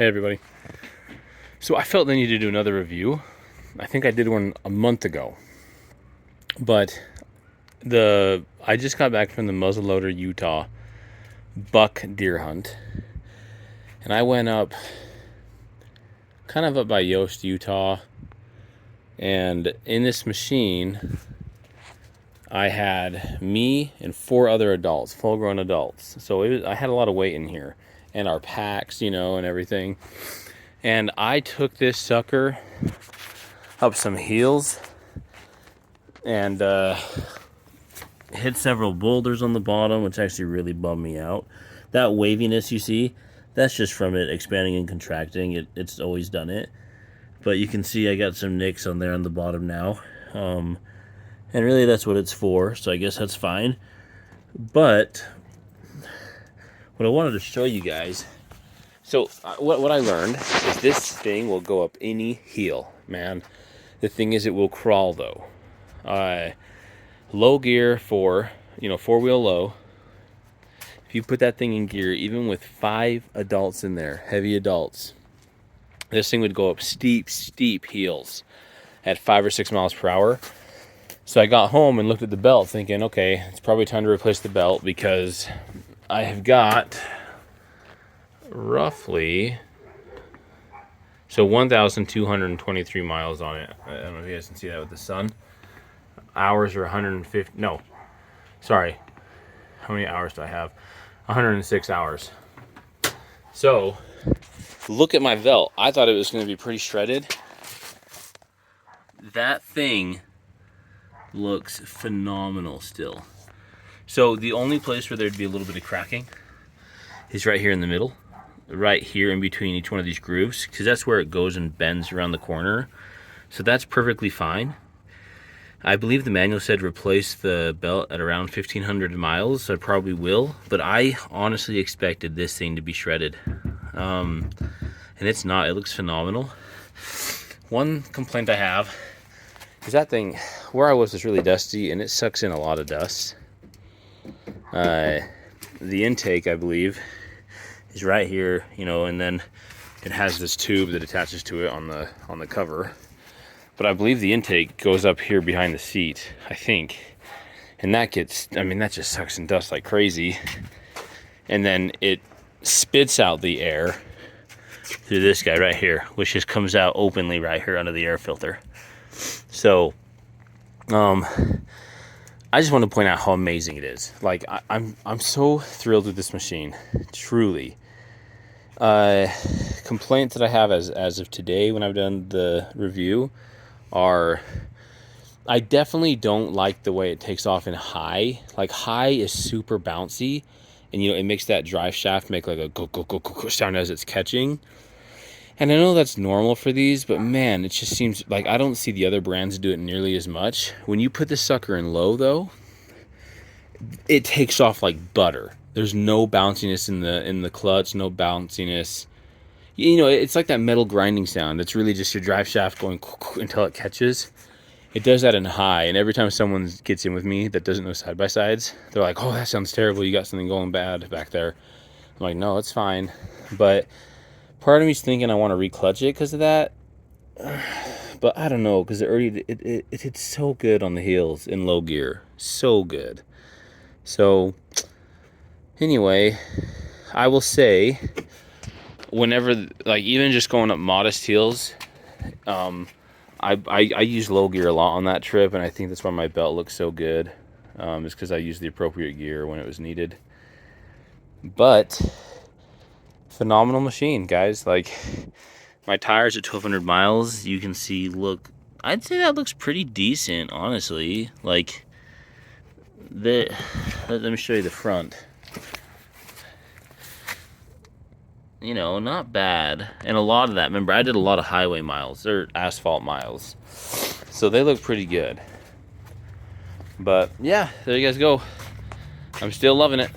Hey everybody. So I felt the need to do another review. I think I did one a month ago. But I just got back from the muzzleloader Utah buck deer hunt. And I went up kind of up by Yost, Utah. And in this machine, I had me and 4 other adults, full-grown adults. So I had a lot of weight in here. And our packs, and everything. And I took this sucker up some hills and hit several boulders on the bottom, which actually really bummed me out. That waviness you see, that's just from it expanding and contracting. It's always done it. But you can see I got some nicks on there on the bottom now. And really that's what it's for, so I guess that's fine. But what I wanted to show you guys, so what I learned is this thing will go up any hill, man. The thing is, it will crawl though. Low gear for, 4-wheel low. If you put that thing in gear, even with 5 adults in there, heavy adults, this thing would go up steep hills at 5 or 6 miles per hour. So I got home and looked at the belt thinking, okay, it's probably time to replace the belt because I have got roughly 1,223 miles on it. I don't know if you guys can see that with the sun. Hours are 150. No, sorry. How many hours do I have? 106 hours. So look at my belt. I thought it was going to be pretty shredded. That thing looks phenomenal still. So the only place where there'd be a little bit of cracking is right here in the middle. Right here in between each one of these grooves, because that's where it goes and bends around the corner. So that's perfectly fine. I believe the manual said replace the belt at around 1,500 miles, so I probably will, but I honestly expected this thing to be shredded. And it's not. It looks phenomenal. One complaint I have is that thing, where I was really dusty, and it sucks in a lot of dust. The intake, I believe, is right here, and then it has this tube that attaches to it on the cover. But I believe the intake goes up here behind the seat, I think. And that just sucks in dust like crazy. And then it spits out the air through this guy right here, which just comes out openly right here under the air filter. So, I just want to point out how amazing it is. Like, I'm so thrilled with this machine, truly. Complaints that I have as of today when I've done the review are, I definitely don't like the way it takes off in high. Like, high is super bouncy, and it makes that drive shaft make like a go sound as it's catching. And I know that's normal for these, but man, it just seems like I don't see the other brands do it nearly as much. When you put the sucker in low though, it takes off like butter. There's no bounciness in the clutch, no bounciness. It's like that metal grinding sound. It's really just your drive shaft going until it catches. It does that in high, and every time someone gets in with me that doesn't know side-by-sides, they're like, oh, that sounds terrible. You got something going bad back there. I'm like, no, it's fine. But part of me's thinking I want to reclutch it because of that. But I don't know, because it hits so good on the heels in low gear. So good. So anyway, I will say, whenever, like, even just going up modest hills, I use low gear a lot on that trip, and I think that's why my belt looks so good. Is because I used the appropriate gear when it was needed. But phenomenal machine, guys. Like, my tires at 1,200 miles, you can see, I'd say that looks pretty decent, honestly. Like, let me show you the front. Not bad. And a lot of that, remember, I did a lot of highway miles, or asphalt miles. So they look pretty good. But yeah, there you guys go. I'm still loving it.